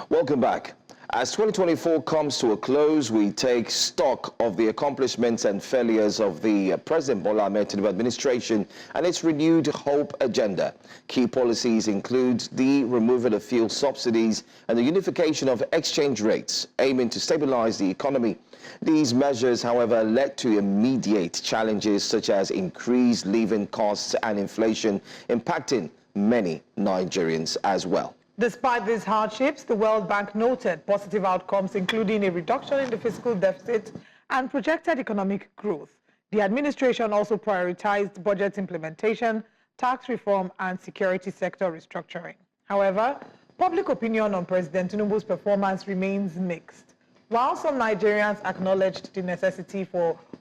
Welcome back. As 2024 comes to a close, we take stock of the accomplishments and failures of the President Bola Tinubu administration and its renewed hope agenda. Key policies include the removal of fuel subsidies and the unification of exchange rates, aiming to stabilize the economy. These measures, however, led to immediate challenges such as increased living costs and inflation, impacting many Nigerians as well. Despite these hardships, the World Bank noted positive outcomes, including a reduction in the fiscal deficit and projected economic growth. The administration also prioritized budget implementation, tax reform, and security sector restructuring. However, public opinion on President Tinubu's performance remains mixed. While some Nigerians acknowledged the necessity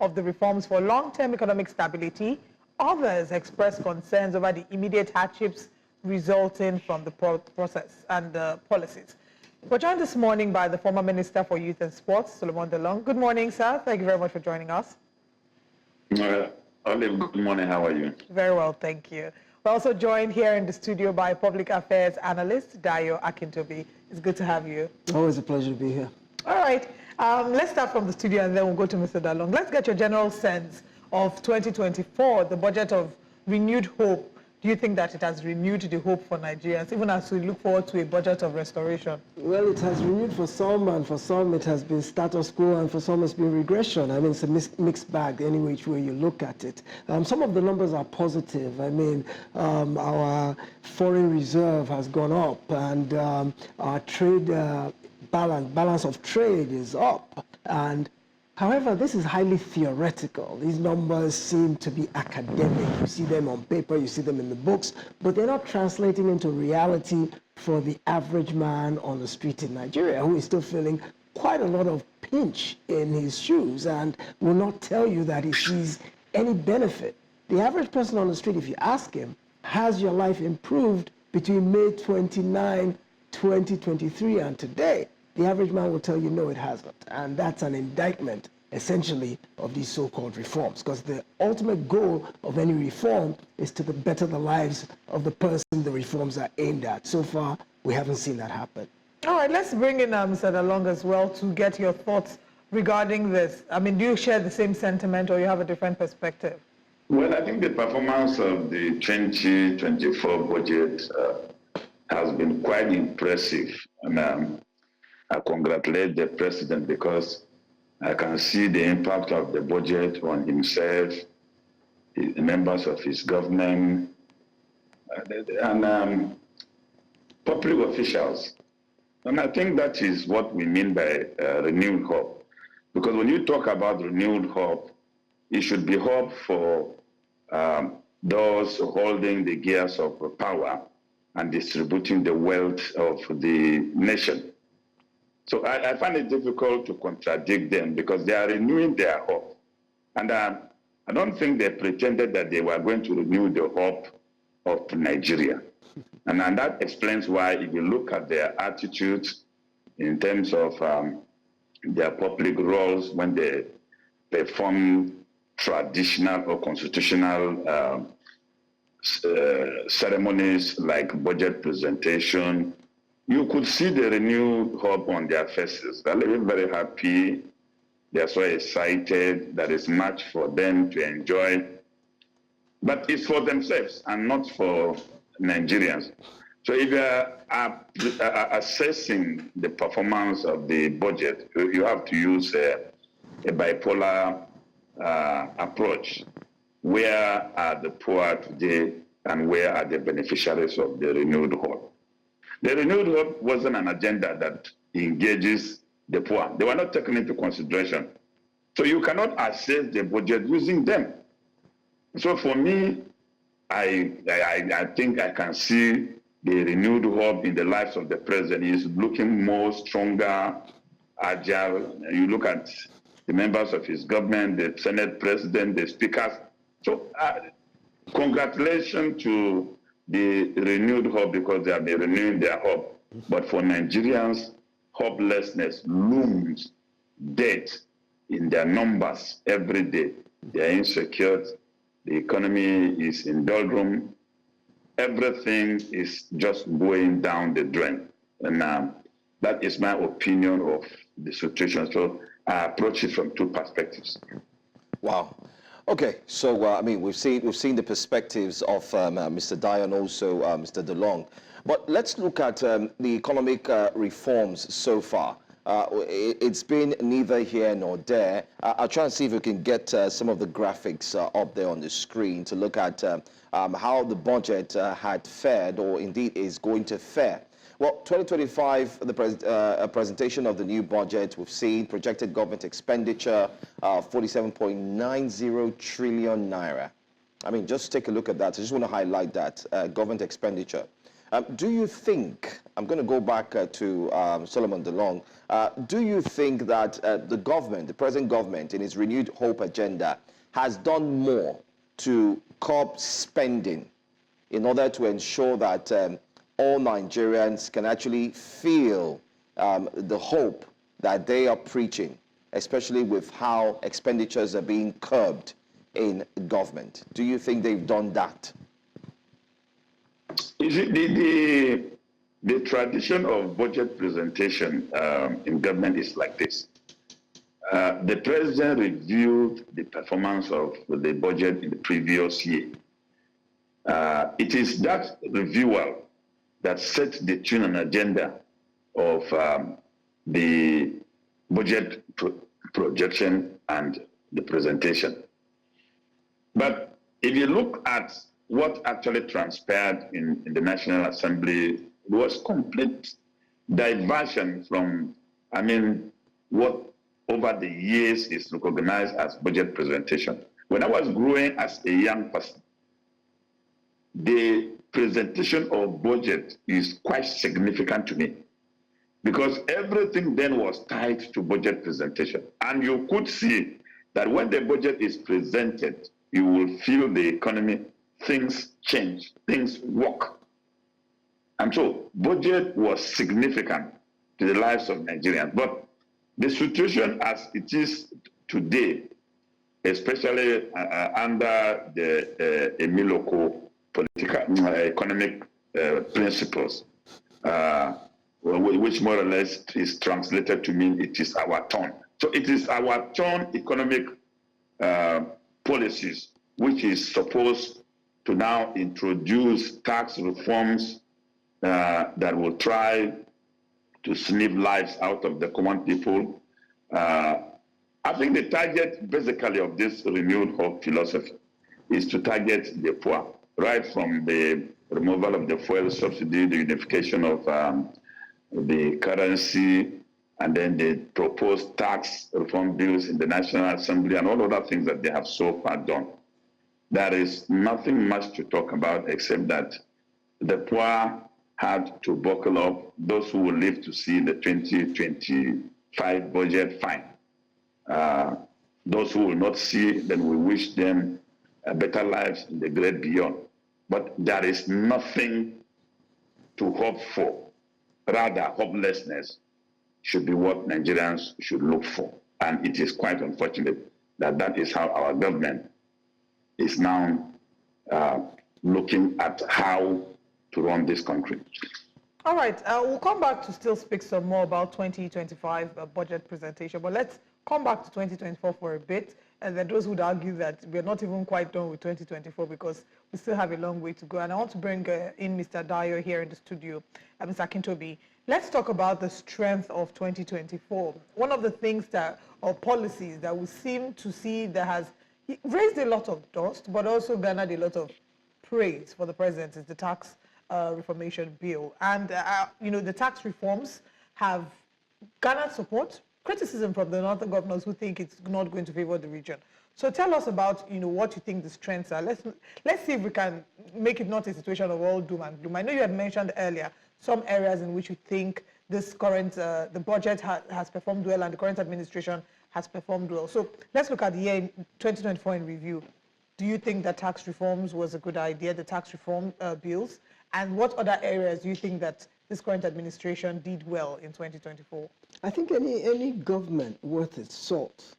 of the reforms for long-term economic stability, others expressed concerns over the immediate hardships resulting from the process and the policies. We're joined this morning by the former Minister for Youth and Sports, Solomon Dalung. Good morning, sir. Thank you very much for joining us. Good morning. How are you? Very well, thank you. We're also joined here in the studio by Public Affairs Analyst, Dayo Akintobi. It's good to have you. Always a pleasure to be here. All right. Let's start from the studio and then we'll go to Mr. Dalung. Let's get your general sense of 2024, the budget of renewed hope. Do you think that it has renewed the hope for Nigerians, even as we look forward to a budget of restoration? Well, it has renewed for some, and for some it has been status quo, and for some it's been regression. I mean, it's a mixed bag any which way you look at it. Some of the numbers are positive. I mean, our foreign reserve has gone up, and our trade balance of trade is up. And however, this is highly theoretical. These numbers seem to be academic. You see them on paper, you see them in the books, but they're not translating into reality for the average man on the street in Nigeria, who is still feeling quite a lot of pinch in his shoes and will not tell you that he sees any benefit. The average person on the street, if you ask him, has your life improved between May 29, 2023 and today? The average man will tell you, no, it hasn't. And that's an indictment, essentially, of these so-called reforms. Because the ultimate goal of any reform is to better the lives of the person the reforms are aimed at. So far, we haven't seen that happen. All right, let's bring in Mr. Dalung as well to get your thoughts regarding this. I mean, do you share the same sentiment or you have a different perspective? Well, I think the performance of the 2024 budget has been quite impressive. And I congratulate the president because I can see the impact of the budget on himself, the members of his government, and public officials. And I think that is what we mean by renewed hope. Because when you talk about renewed hope, it should be hope for those holding the gears of power and distributing the wealth of the nation. So I find it difficult to contradict them because they are renewing their hope. And I don't think they pretended that they were going to renew the hope of Nigeria. And that explains why, if you look at their attitudes in terms of their public roles when they perform traditional or constitutional ceremonies like budget presentation, you could see the renewed hope on their faces. They're living very happy. They're so excited that it's much for them to enjoy. But it's for themselves and not for Nigerians. So if you are assessing the performance of the budget, you have to use a bipolar approach. Where are the poor today and where are the beneficiaries of the renewed hope? The renewed hope wasn't an agenda that engages the poor. They were not taken into consideration. So you cannot assess the budget using them. So for me, I think I can see the renewed hope in the lives of the president. He's looking more stronger, agile. You look at the members of his government, the Senate president, the speakers. So congratulations to the renewed hope because they have been renewing their hope. But for Nigerians, hopelessness looms death in their numbers every day. They are insecure. The economy is in doldrum. Everything is just going down the drain. And That is my opinion of the situation. So I approach it from two perspectives. Wow. Okay, so I mean, we've seen the perspectives of Mr. Dalung and also Mr. Dalung, but let's look at the economic reforms so far. It's been neither here nor there. I'll try and see if we can get some of the graphics up there on the screen to look at how the budget had fared, or indeed is going to fare. Well, 2025, the presentation of the new budget, we've seen projected government expenditure, 47.90 trillion naira. I mean, just take a look at that. I just want to highlight that, government expenditure. Do you think, I'm going to go back to Solomon Dalung, do you think that the government, the present government, in its renewed hope agenda, has done more to curb spending in order to ensure that all Nigerians can actually feel the hope that they are preaching, especially with how expenditures are being curbed in government? Do you think they've done that? Is it the tradition of budget presentation in government is like this? The president reviewed the performance of the budget in the previous year. It is that reviewer that sets the tune and agenda of the budget projection and the presentation. But if you look at what actually transpired in the National Assembly, it was complete diversion from, I mean, what over the years is recognized as budget presentation. When I was growing as a young person, the presentation of budget is quite significant to me, because everything then was tied to budget presentation. And you could see that when the budget is presented, you will feel the economy, things change, things work. And so budget was significant to the lives of Nigerians. But the situation as it is today, especially under the Emiloko political economic principles, which more or less is translated to mean it is our turn. So it is our turn economic policies which is supposed to now introduce tax reforms that will try to snip lives out of the common people. I think the target basically of this renewed hope philosophy is to target the poor, right from the removal of the fuel subsidy, the unification of the currency, and then the proposed tax reform bills in the National Assembly and all other things that they have so far done. There is nothing much to talk about except that the poor had to buckle up. Those who will live to see the 2025 budget, fine. Those who will not see, then we wish them better lives in the great beyond. But there is nothing to hope for. Rather, hopelessness should be what Nigerians should look for. And it is quite unfortunate that that is how our government is now looking at how to run this country. All right, we'll come back to still speak some more about 2025 budget presentation, but let's come back to 2024 for a bit. And then those would argue that we're not even quite done with 2024 because we still have a long way to go. And I want to bring in Mr. Dalung here in the studio, Mr. Akintobi. Let's talk about the strength of 2024. One of the things that, or policies that we seem to see that has raised a lot of dust, but also garnered a lot of praise for the president is the tax reformation bill. And, you know, the tax reforms have garnered support, criticism from the northern governors who think it's not going to favor the region. So tell us about, you know, what you think the strengths are. Let's see if we can make it not a situation of all doom and gloom. I know you had mentioned earlier some areas in which you think this current, the budget has performed well and the current administration has performed well. So let's look at the year 2024 in review. Do you think that tax reforms was a good idea, the tax reform bills? And what other areas do you think that this current administration did well in 2024? I think any government worth its salt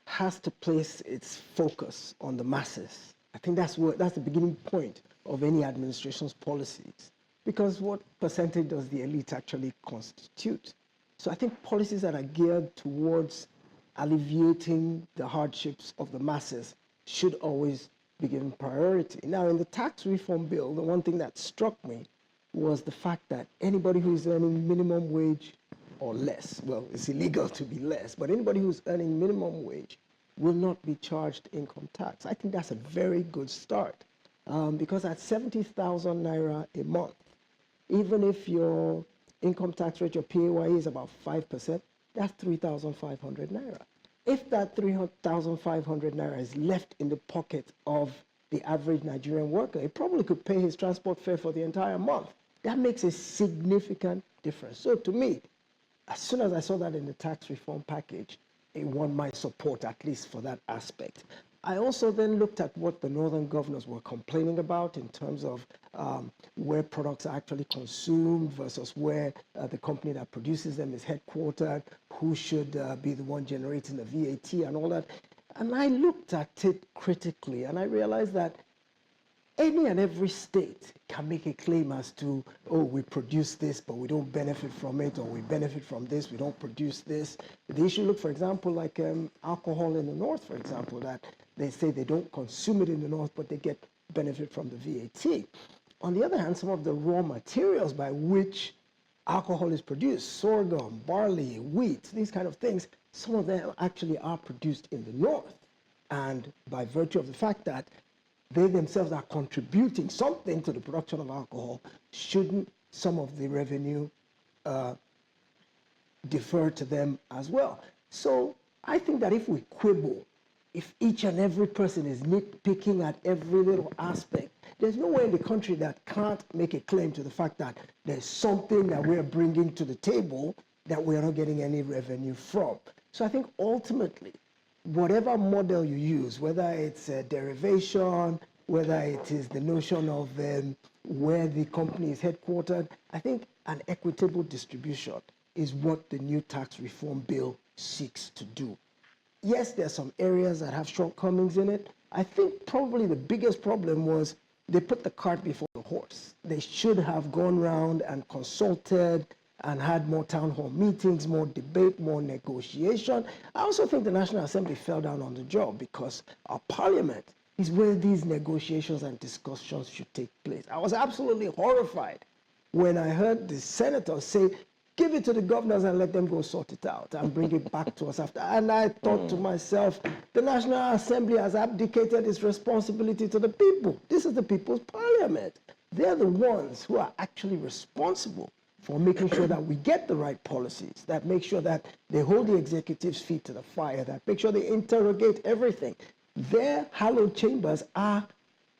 has to place its focus on the masses. I think that's the beginning point of any administration's policies. Because what percentage does the elite actually constitute? So I think policies that are geared towards alleviating the hardships of the masses should always be given priority. Now, in the tax reform bill, the one thing that struck me was the fact that anybody who's earning minimum wage or less, well, it's illegal to be less, but anybody who's earning minimum wage will not be charged income tax. I think that's a very good start because at 70,000 naira a month, even if your income tax rate, your PAYE is about 5%, that's 3,500 naira. If that 3,500 naira is left in the pocket of the average Nigerian worker, he probably could pay his transport fare for the entire month. That makes a significant difference. So to me, as soon as I saw that in the tax reform package, it won my support, at least for that aspect. I also then looked at what the northern governors were complaining about in terms of where products are actually consumed versus where the company that produces them is headquartered, who should be the one generating the VAT and all that. And I looked at it critically and I realized that any and every state can make a claim as to, oh, we produce this, but we don't benefit from it, or we benefit from this, we don't produce this. The issue, look, for example, like alcohol in the north, for example, that they say they don't consume it in the north, but they get benefit from the VAT. On the other hand, some of the raw materials by which alcohol is produced, sorghum, barley, wheat, these kind of things, some of them actually are produced in the north. And by virtue of the fact that they themselves are contributing something to the production of alcohol, shouldn't some of the revenue defer to them as well? So I think that if we quibble, if each and every person is nitpicking at every little aspect, there's no way in the country that can't make a claim to the fact that there's something that we're bringing to the table that we're not getting any revenue from. So I think ultimately, whatever model you use, whether it's a derivation, whether it is the notion of where the company is headquartered, I think an equitable distribution is what the new tax reform bill seeks to do. Yes, there are some areas that have shortcomings in it. I think probably the biggest problem was they put the cart before the horse. They should have gone round and consulted and had more town hall meetings, more debate, more negotiation. I also think the National Assembly fell down on the job because our parliament is where these negotiations and discussions should take place. I was absolutely horrified when I heard the senators say, give it to the governors and let them go sort it out and bring it back to us after. And I thought to myself, the National Assembly has abdicated its responsibility to the people. This is the people's parliament. They're the ones who are actually responsible for making sure that we get the right policies, that make sure that they hold the executive's feet to the fire, that make sure they interrogate everything. Their hallowed chambers are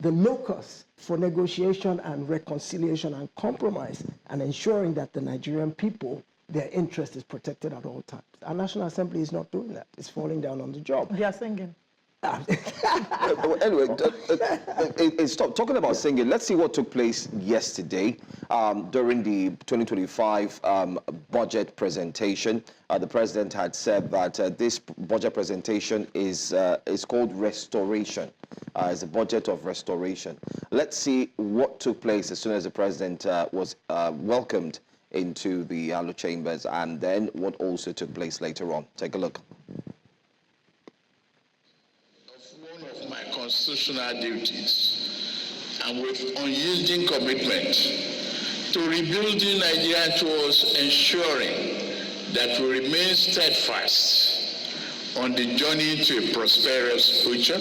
the locus for negotiation and reconciliation and compromise and ensuring that the Nigerian people, their interest is protected at all times. Our National Assembly is not doing that. It's falling down on the job. They are singing. Anyway, stop talking about singing. Let's see what took place yesterday during the 2025 budget presentation. The president had said that this budget presentation is called restoration. It's a budget of restoration. Let's see what took place as soon as the president was welcomed into the hallowed chambers, and then what also took place later on. Take a look. My constitutional duties, and with unyielding commitment to rebuilding Nigeria towards ensuring that we remain steadfast on the journey to a prosperous future,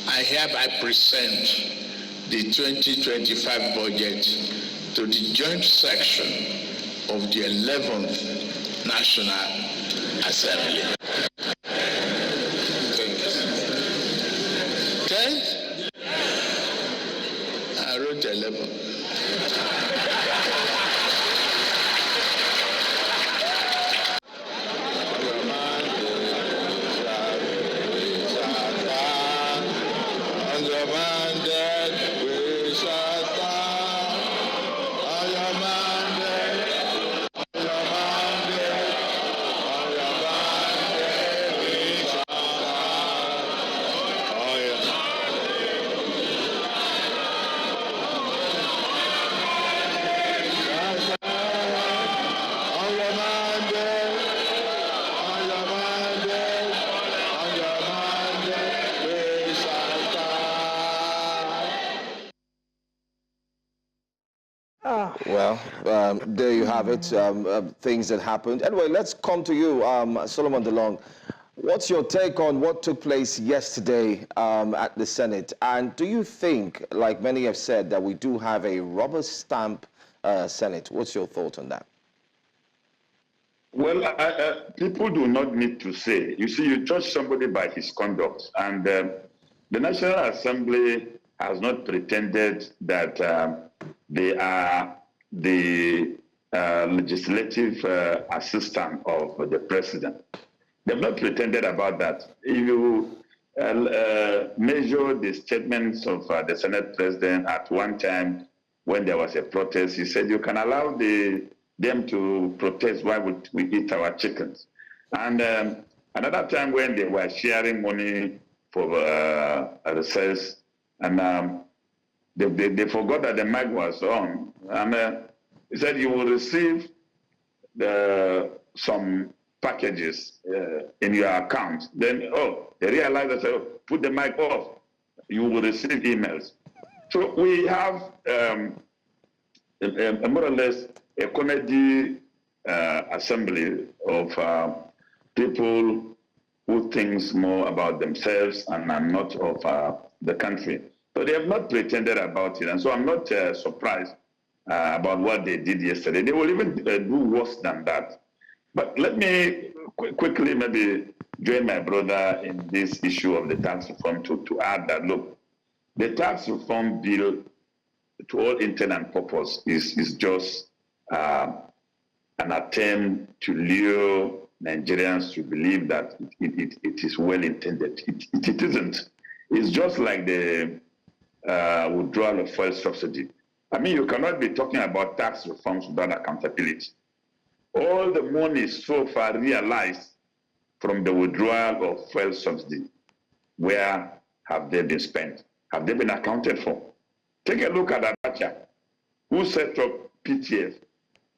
I hereby present the 2025 budget to the joint section of the 11th National Assembly. I wrote 11. Well, there you have it, things that happened. Anyway, let's come to you, Solomon Dalung. What's your take on what took place yesterday at the Senate? And do you think, like many have said, that we do have a rubber stamp Senate? What's your thought on that? Well, people do not need to say. You see, you judge somebody by his conduct. And the National Assembly has not pretended that they are the legislative assistant of the president. They've not pretended about that. If you measure the statements of the Senate president at one time when there was a protest, he said, you can allow them to protest while we eat our chickens. And another time when they were sharing money for research, and they forgot that the mic was on. And he said, you will receive some packages in your account. Then, they realized that, put the mic off. You will receive emails. So we have more or less a comedy assembly of people who thinks more about themselves and are not of the country. So they have not pretended about it. And so I'm not surprised about what they did yesterday. They will even do worse than that. But let me quickly maybe join my brother in this issue of the tax reform to add that, look, the tax reform bill, to all intent and purpose, is just an attempt to lure Nigerians to believe that it is well intended. It isn't. It's just like the withdrawal of fuel subsidy. I mean, you cannot be talking about tax reforms without accountability. All the money so far realized from the withdrawal of fuel subsidy, where have they been spent? Have they been accounted for? Take a look at Abacha, who set up PTF,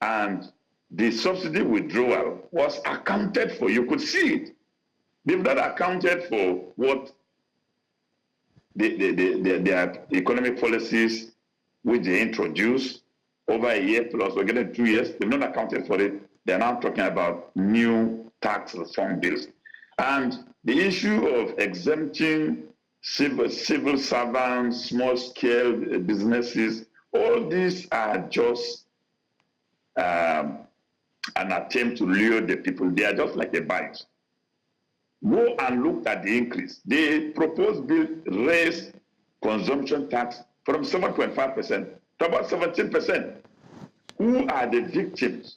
and the subsidy withdrawal was accounted for. You could see it. They've not accounted for what their economic policies, which they introduced over a year plus, we're getting 2 years, they've not accounted for it. They're now talking about new tax reform bills. And the issue of exempting civil servants, small-scale businesses, all these are just an attempt to lure the people. They are just like a bite. Go and look at the increase. The proposed bill raised consumption tax from 7.5% to about 17%. Who are the victims?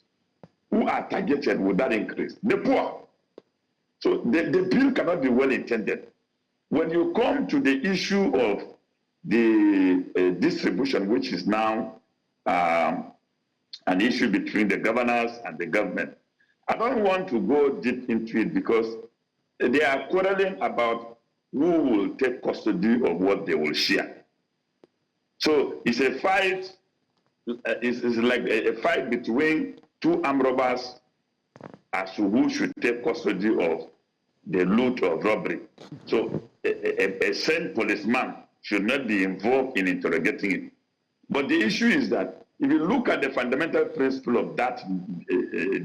Who are targeted with that increase? The poor. So the bill cannot be well intended. When you come to the issue of the distribution, which is now an issue between the governors and the government, I don't want to go deep into it because they are quarreling about who will take custody of what they will share. So it's a fight, it's like a fight between two armed robbers as to who should take custody of the loot or robbery. So a sane policeman should not be involved in interrogating it. But the issue is that if you look at the fundamental principle of that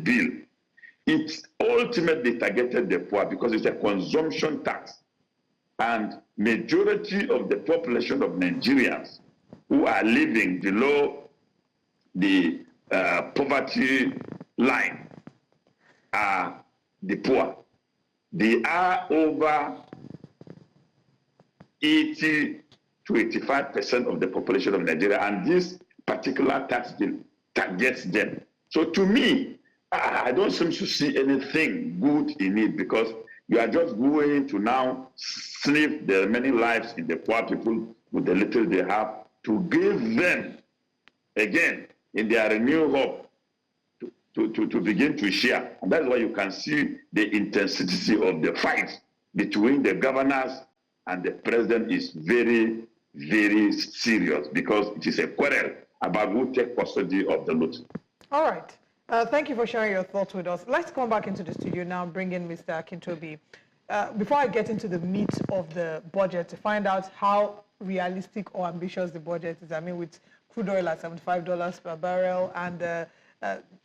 bill, it ultimately targeted the poor because it's a consumption tax. And majority of the population of Nigerians who are living below the poverty line are the poor. They are over 80 to 85% of the population of Nigeria, and this particular tax bill targets them. So to me, I don't seem to see anything good in it because you are just going to now sniff the many lives in the poor people with the little they have to give them, again, in their renewed hope, to begin to share. And that's why you can see the intensity of the fight between the governors and the president is very, very serious because it is a quarrel about who takes custody of the loot. All right. Thank you for sharing your thoughts with us. Let's come back into the studio now and bring in Mr. Akintobi. before I get into the meat of the budget, to find out how realistic or ambitious the budget is, I mean, with crude oil at $75 per barrel and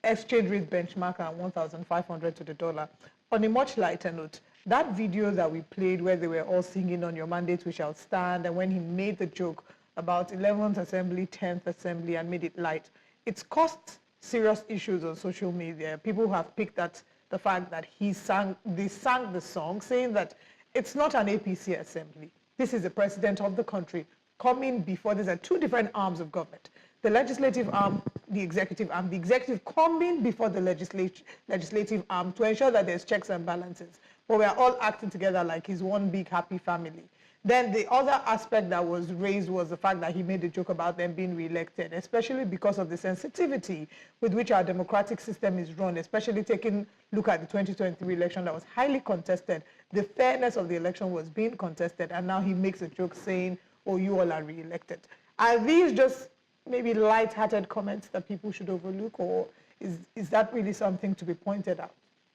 exchange rate benchmark at 1,500 to the dollar. On a much lighter note, that video that we played where they were all singing "On Your Mandate We Shall Stand," and when he made the joke about 11th Assembly, 10th Assembly, and made it light, it's caused serious issues on social media. People have picked at the fact that they sang the song saying that it's not an APC assembly. This is the president of the country coming before. These are two different arms of government. The legislative arm, the executive arm. The executive coming before the legislative arm to ensure that there's checks and balances. But we're all acting together like it's one big happy family. Then the other aspect that was raised was the fact that he made a joke about them being re-elected, especially because of the sensitivity with which our democratic system is run, especially taking a look at the 2023 election that was highly contested. The fairness of the election was being contested, and now he makes a joke saying, oh, you all are re-elected. Are these just maybe light-hearted comments that people should overlook, or is that really something to be pointed out?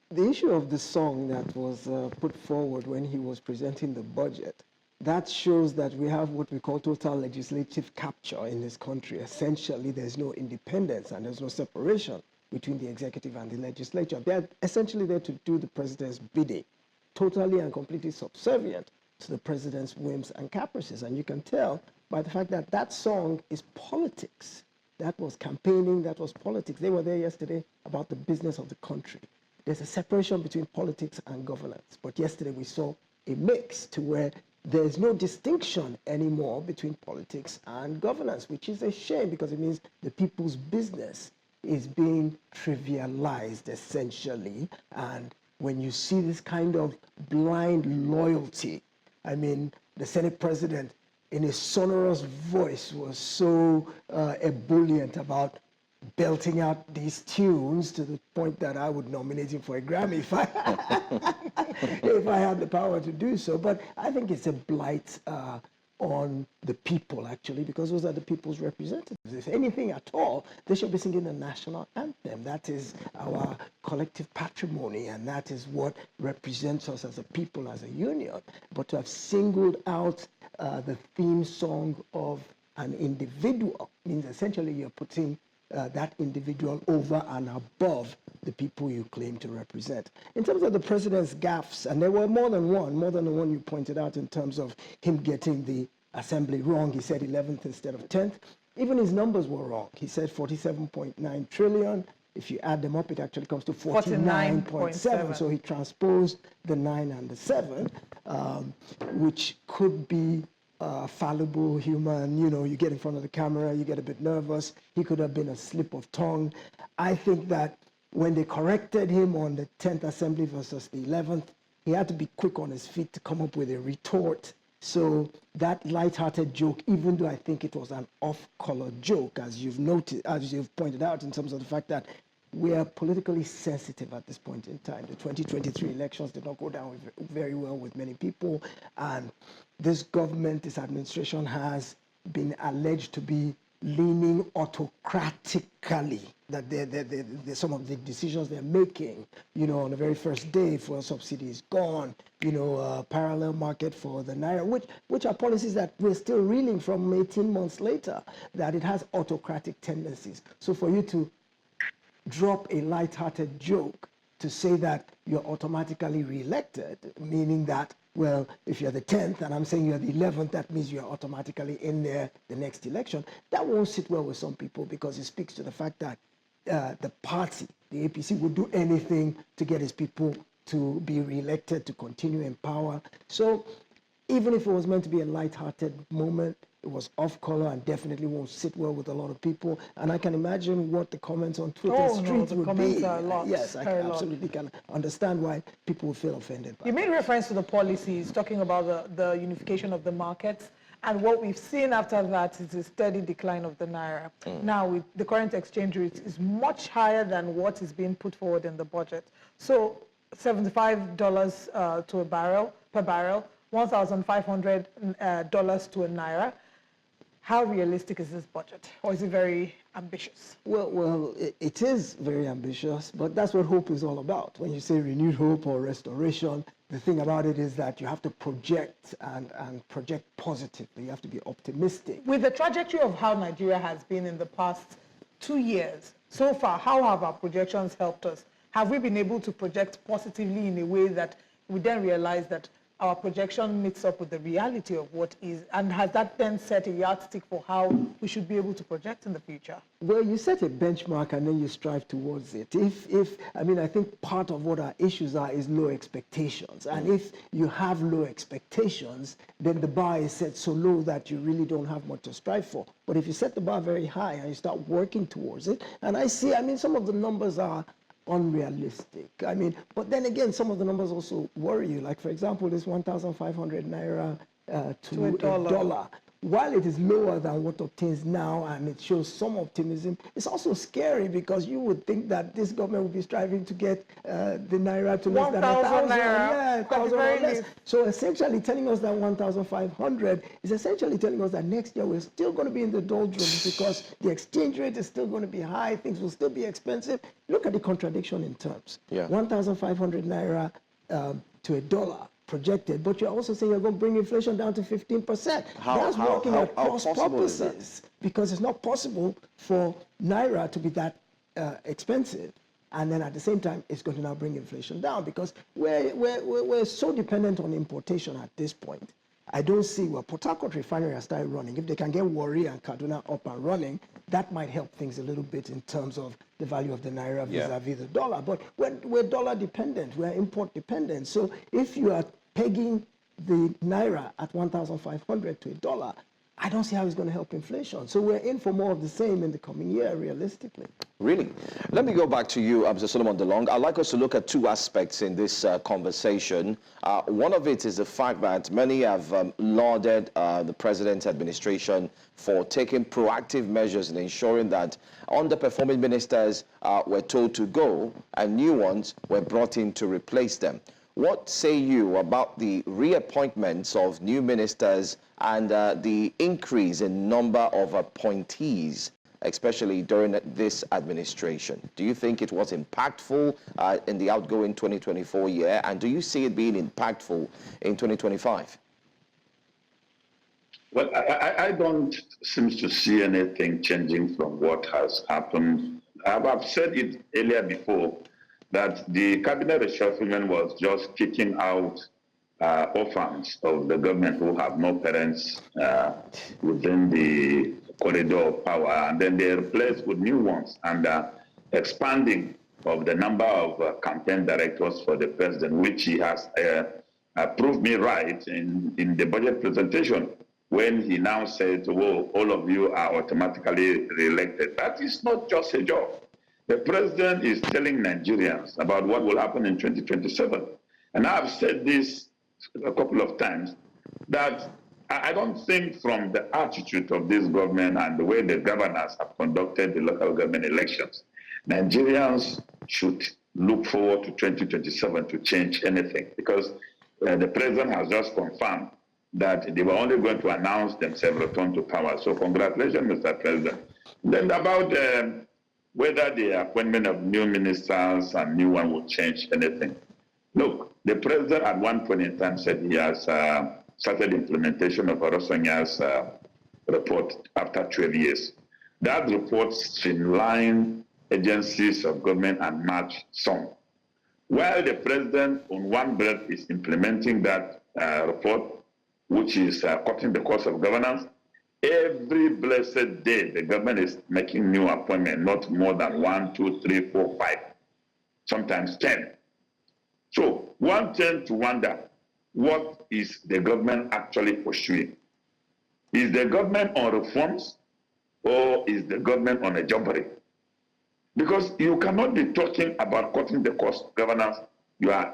The issue of the song that was put forward when he was presenting the budget, that shows that we have what we call total legislative capture in this country. Essentially, there's no independence and there's no separation between the executive and the legislature. They're essentially there to do the president's bidding, totally and completely subservient to the president's whims and caprices. And you can tell by the fact that that song is politics. That was campaigning, that was politics. They were there yesterday about the business of the country. There's a separation between politics and governance. But yesterday we saw a mix to where there's no distinction anymore between politics and governance, which is a shame because it means the people's business is being trivialized essentially. And when you see this kind of blind loyalty, I mean, the Senate president in a sonorous voice was so ebullient about belting out these tunes to the point that I would nominate him for a Grammy if I had the power to do so. But I think it's a blight on the people, actually, because those are the people's representatives. If anything at all, they should be singing the national anthem. That is our collective patrimony, and that is what represents us as a people, as a union. But to have singled out the theme song of an individual means essentially you're putting that individual over and above the people you claim to represent. In terms of the president's gaffes, and there were more than the one you pointed out in terms of him getting the assembly wrong. He said 11th instead of 10th. Even his numbers were wrong. He said 47.9 trillion. If you add them up, it actually comes to 49.7. So he transposed the 9 and the 7, which could be fallible, human. You know, you get in front of the camera, you get a bit nervous. He could have been a slip of tongue. I think that when they corrected him on the 10th Assembly versus the 11th, he had to be quick on his feet to come up with a retort. So that light-hearted joke, even though I think it was an off-color joke, as you've noted, as you've pointed out, in terms of the fact that we are politically sensitive at this point in time. The 2023 elections did not go down very well with many people, and this government, this administration has been alleged to be leaning autocratically, that some of the decisions they're making, you know, on the very first day, fuel subsidy is gone, you know, parallel market for the Naira, which are policies that we're still reeling from 18 months later, that it has autocratic tendencies. So for you to drop a light-hearted joke to say that you're automatically re-elected, meaning that, well, if you're the 10th and I'm saying you're the 11th, that means you're automatically in there the next election. That won't sit well with some people because it speaks to the fact that the party, the APC, would do anything to get its people to be re-elected, to continue in power. So even if it was meant to be a light-hearted moment, it was off-color and definitely won't sit well with a lot of people. And I can imagine what the comments on Twitter streets would be. Are a lot. Yes, I absolutely can understand why people would feel offended by You made reference to the policies, talking about the unification of the markets. And what we've seen after that is a steady decline of the Naira. Now, with the current exchange rate is much higher than what is being put forward in the budget. So $75 to a barrel, per barrel, $1,500 to a Naira. How realistic is this budget, or is it very ambitious? Well, it is very ambitious, but that's what hope is all about. When you say renewed hope or restoration, the thing about it is that you have to project and project positively. You have to be optimistic. With the trajectory of how Nigeria has been in the past 2 years, so far, how have our projections helped us? Have we been able to project positively in a way that we then realize that our projection meets up with the reality of what is, and has that then set a yardstick for how we should be able to project in the future? Well, you set a benchmark and then you strive towards it. I think part of what our issues are is low expectations. And if you have low expectations, then the bar is set so low that you really don't have much to strive for. But if you set the bar very high and you start working towards it, and some of the numbers are unrealistic. But then again, some of the numbers also worry you. Like, for example, this 1,500 naira to a dollar. While it is lower than what obtains now and it shows some optimism, it's also scary because you would think that this government would be striving to get the naira to less than 1,000 naira. Yeah, 1,000 or less. So essentially telling us that 1,500 is essentially telling us that next year we're still going to be in the doldrums because the exchange rate is still going to be high, things will still be expensive. Look at the contradiction in terms. Yeah. 1,500 naira to a dollar projected, but you're also saying you're going to bring inflation down to 15%. That's working at cross purposes because it's not possible for naira to be that expensive, and then at the same time it's going to now bring inflation down because we're so dependent on importation at this point. I don't see, Port Harcourt refinery has started running. If they can get Warri and Kaduna up and running, that might help things a little bit in terms of the value of the naira vis-a-vis the dollar. But we're dollar dependent, we're import dependent. So if you are pegging the naira at 1,500 to a dollar, I don't see how it's going to help inflation. So we're in for more of the same in the coming year, realistically. Really? Let me go back to you, Mr. Solomon Dalung. I'd like us to look at two aspects in this conversation. One of it is the fact that many have lauded the president's administration for taking proactive measures in ensuring that underperforming ministers were told to go and new ones were brought in to replace them. What say you about the reappointments of new ministers and the increase in number of appointees, especially during this administration? Do you think it was impactful in the outgoing 2024 year, and do you see it being impactful in 2025? Well, I don't seem to see anything changing from what has happened. I've said it earlier before, that the cabinet reshufflement was just kicking out orphans of the government who have no parents within the corridor of power, and then they replaced with new ones, and expanding of the number of campaign directors for the president, which he has proved me right in the budget presentation when he now said, "Well, all of you are automatically re-elected." That is not just a job. The president is telling Nigerians about what will happen in 2027. And I've said this a couple of times, that I don't think from the attitude of this government and the way the governors have conducted the local government elections, Nigerians should look forward to 2027 to change anything, because the president has just confirmed that they were only going to announce themselves return to power. So congratulations, Mr. President. Then about whether the appointment of new ministers and new one will change anything. Look, the president at one point in time said he has started implementation of Orosonya's report after 12 years. That report streamlined agencies of government and matched some. While the president on one breath is implementing that report, which is cutting the cost of governance, every blessed day, the government is making new appointments, not more than 1, 2, 3, 4, 5, sometimes 10. So one tends to wonder, what is the government actually pursuing? Is the government on reforms, or is the government on a jobbery? Because you cannot be talking about cutting the cost of governance. You are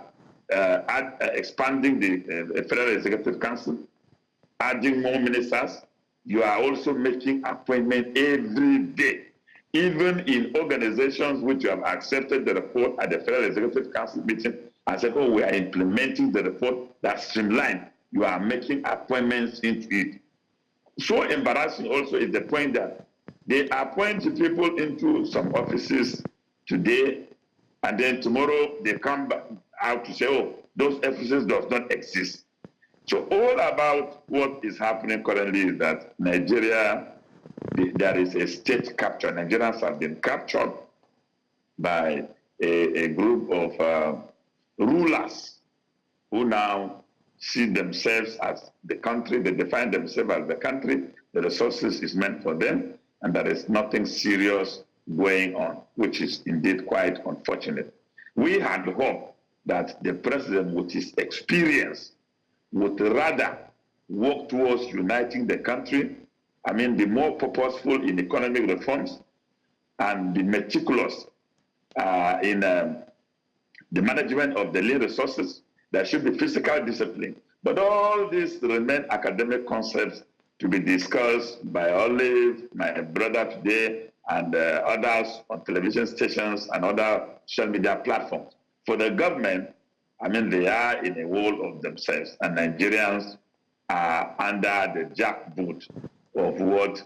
expanding the Federal Executive Council, adding more ministers. You are also making appointments every day, even in organizations which you have accepted the report at the Federal Executive Council meeting and said, "Oh, we are implementing the report that's streamlined." You are making appointments into it. So embarrassing also is the point that they appoint people into some offices today, and then tomorrow they come back out to say, "Oh, those efficiencies does not exist. So all about what is happening currently is that Nigeria, there is a state capture. Nigerians have been captured by a group of rulers who now see themselves as the country. They define themselves as the country. The resources is meant for them, and there is nothing serious going on, which is indeed quite unfortunate. We had hoped that the president, with his experience, would rather work towards uniting the country. I mean, be more purposeful in economic reforms and be meticulous in the management of the lean resources. There should be fiscal discipline. But all these remain academic concepts to be discussed by Olive, my brother today, and others on television stations and other social media platforms. For the government, I mean, they are in a world of themselves, and Nigerians are under the jackboot of what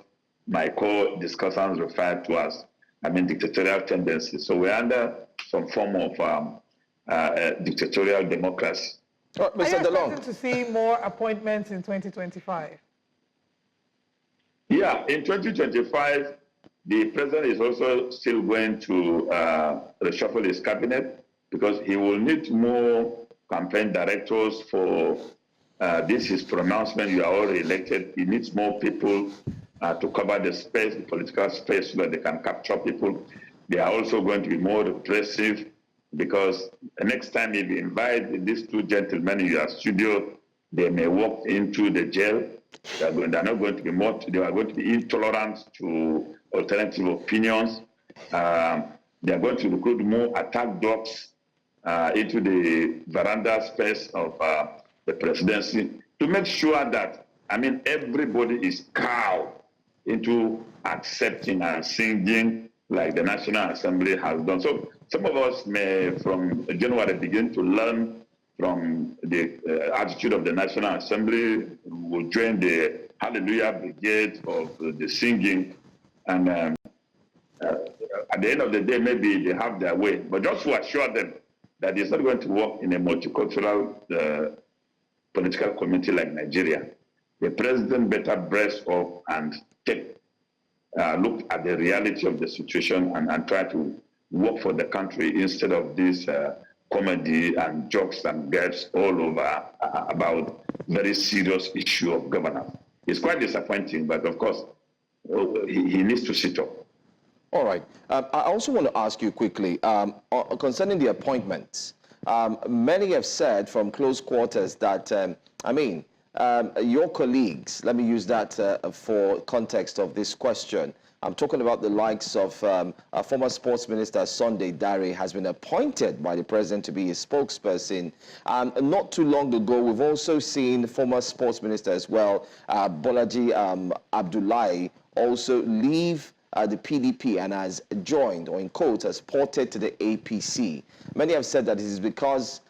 my co-discussants refer to as, I mean, dictatorial tendencies. So we're under some form of dictatorial democracy. Oh, Mr. Dalung. Are you expecting to see more appointments in 2025? Yeah, in 2025, the president is also still going to reshuffle his cabinet because he will need more campaign directors for this his pronouncement. You are already elected. He needs more people to cover the space, the political space, so that they can capture people. They are also going to be more repressive because the next time if you invite these two gentlemen in your studio, they may walk into the jail. They are not going to be more. They are going to be intolerant to alternative opinions. They are going to recruit more attack dogs into the veranda space of the presidency to make sure that, I mean, everybody is cowed into accepting and singing like the National Assembly has done. So some of us may, from January, begin to learn from the attitude of the National Assembly. Will join the Hallelujah Brigade of the singing, and at the end of the day, maybe they have their way. But just to assure them that it's not going to work in a multicultural political community like Nigeria, the president better brace up and take look at the reality of the situation and try to work for the country instead of this comedy and jokes and gags all over about very serious issue of governance. It's quite disappointing, but of course, he needs to sit up. All right. I also want to ask you quickly concerning the appointments. Many have said from close quarters that, your colleagues, let me use that for context of this question. I'm talking about the likes of former Sports Minister Sunday Dare has been appointed by the president to be his spokesperson. Not too long ago, we've also seen former Sports Minister as well, Bolaji Abdullahi, also leave the PDP and has joined, or in quotes, has ported to the APC. Many have said that it is because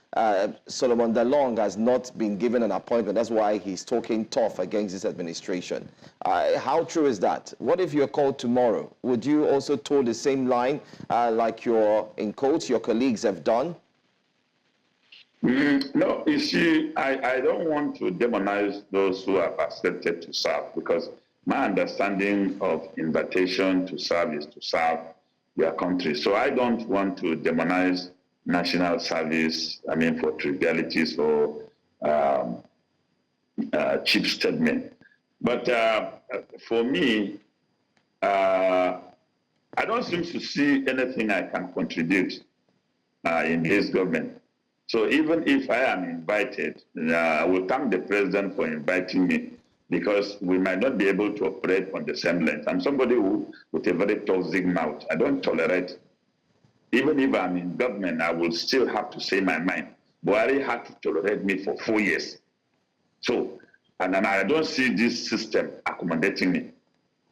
Solomon Dalung has not been given an appointment. That's why he's talking tough against this administration. How true is that? What if you're called tomorrow? Would you also toe the same line like your, in quotes, your colleagues have done? No, you see, I don't want to demonize those who have accepted to serve, because my understanding of invitation to serve is to serve your country. So I don't want to demonize national service, for trivialities or cheap statement. But for me, I don't seem to see anything I can contribute in this government. So even if I am invited, I will thank the president for inviting me, because we might not be able to operate on the same length. I'm somebody who, with a very toxic mouth, I don't tolerate. Even if I'm in government, I will still have to say my mind. Buhari had to tolerate me for 4 years. So, and I don't see this system accommodating me.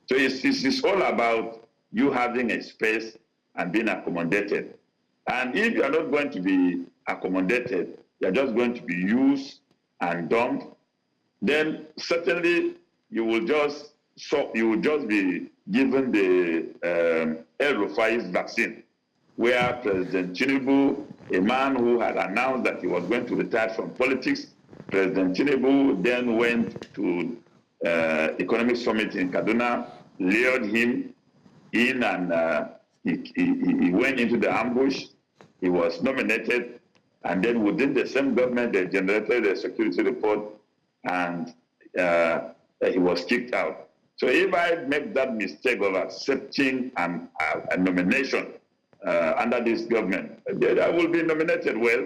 So it's all about you having a space and being accommodated. And if you are not going to be accommodated, you're just going to be used and dumped, then certainly you will just be given the El Rufai's vaccine, where President Tinubu a man who had announced that he was going to retire from politics. President Tinubu then went to economic summit in Kaduna, lured him in, and he went into the ambush. He was nominated, and then within the same government, they generated a security report, and he was kicked out. So if I make that mistake of accepting a nomination under this government, I will be nominated. Well,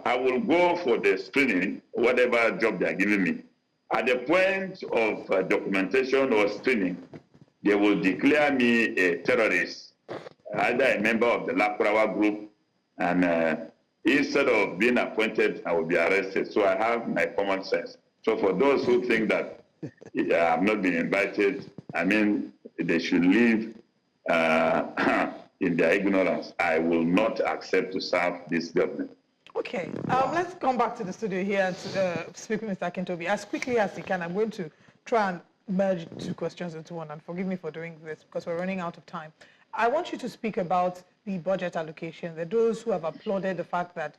I will go for the screening, whatever job they are giving me. At the point of documentation or screening, they will declare me a terrorist, either a member of the Lakurawa group, and instead of being appointed, I will be arrested. So I have my common sense. So for those who think that I have not been invited, I mean, they should live in their ignorance. I will not accept to serve this government. Okay, let's come back to the studio here and speak with Mr. Akintobi. As quickly as you can, I'm going to try and merge two questions into one, and forgive me for doing this because we're running out of time. I want you to speak about the budget allocation. There are those who have applauded the fact that,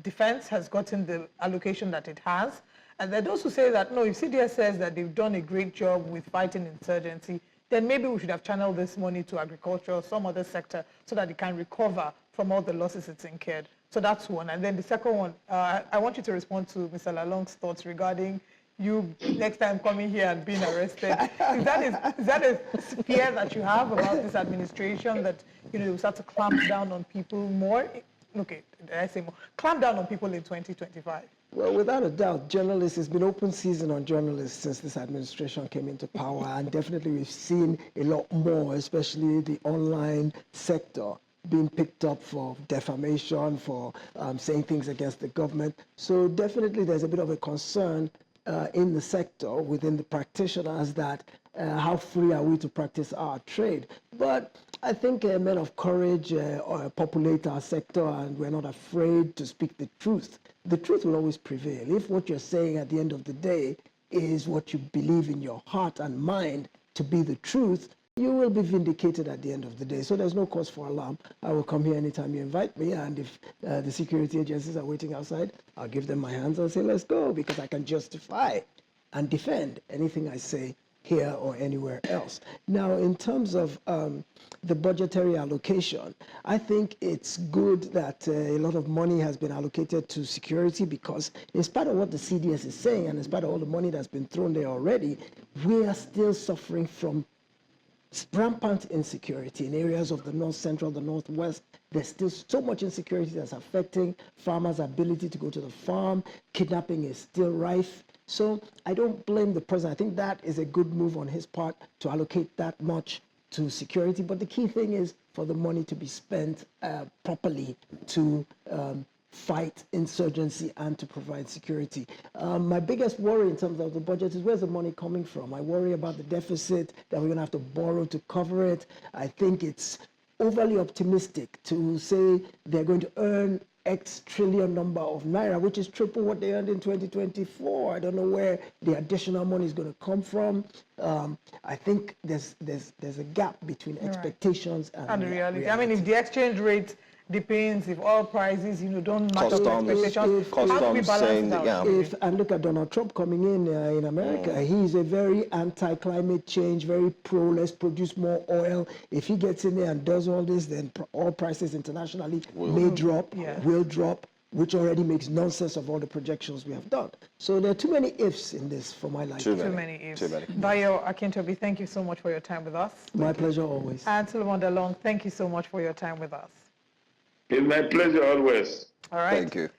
defense has gotten the allocation that it has. And there are those who say that, no, if CDS says that they've done a great job with fighting insurgency, then maybe we should have channeled this money to agriculture or some other sector so that it can recover from all the losses it's incurred. So that's one. And then the second one, I want you to respond to Mr. Dalung's thoughts regarding you next time coming here and being arrested. Is that a fear that you have about this administration, that you start to clamp down on people more? Okay, did I say more? Clamp down on people in 2025. Well, without a doubt, journalists, it's been open season on journalists since this administration came into power, and definitely we've seen a lot more, especially the online sector, being picked up for defamation, for saying things against the government. So definitely there's a bit of a concern in the sector, within the practitioners, that how free are we to practice our trade? But I think men of courage populate our sector, and we're not afraid to speak the truth. The truth will always prevail. If what you're saying at the end of the day is what you believe in your heart and mind to be the truth, you will be vindicated at the end of the day. So there's no cause for alarm. I will come here anytime you invite me, and if the security agencies are waiting outside, I'll give them my hands and say, let's go, because I can justify and defend anything I say here or anywhere else. Now, in terms of the budgetary allocation, I think it's good that a lot of money has been allocated to security, because in spite of what the CDS is saying, and in spite of all the money that's been thrown there already, we are still suffering from rampant insecurity in areas of the North Central, the Northwest. There's still so much insecurity that's affecting farmers' ability to go to the farm. Kidnapping is still rife. So I don't blame the president. I think that is a good move on his part to allocate that much to security. But the key thing is for the money to be spent properly to fight insurgency and to provide security. My biggest worry in terms of the budget is, where's the money coming from? I worry about the deficit, that we're going to have to borrow to cover it. I think it's overly optimistic to say they're going to earn X trillion number of naira, which is triple what they earned in 2024. I don't know where the additional money is going to come from. I think there's a gap between expectations and the reality. I mean, if the exchange rate depends, if oil prices, don't match up expectations, how do we balance out? And look at Donald Trump coming in America. He's a very anti-climate change, very pro, let's produce more oil. If he gets in there and does all this, then oil prices internationally will drop, which already makes nonsense of all the projections we have done. So there are too many ifs in this for my liking. Too many ifs. Bayo Akintobi, thank you so much for your time with us. My pleasure always. And Solomon Dalung, thank you so much for your time with us. It's my pleasure always. All right. Thank you.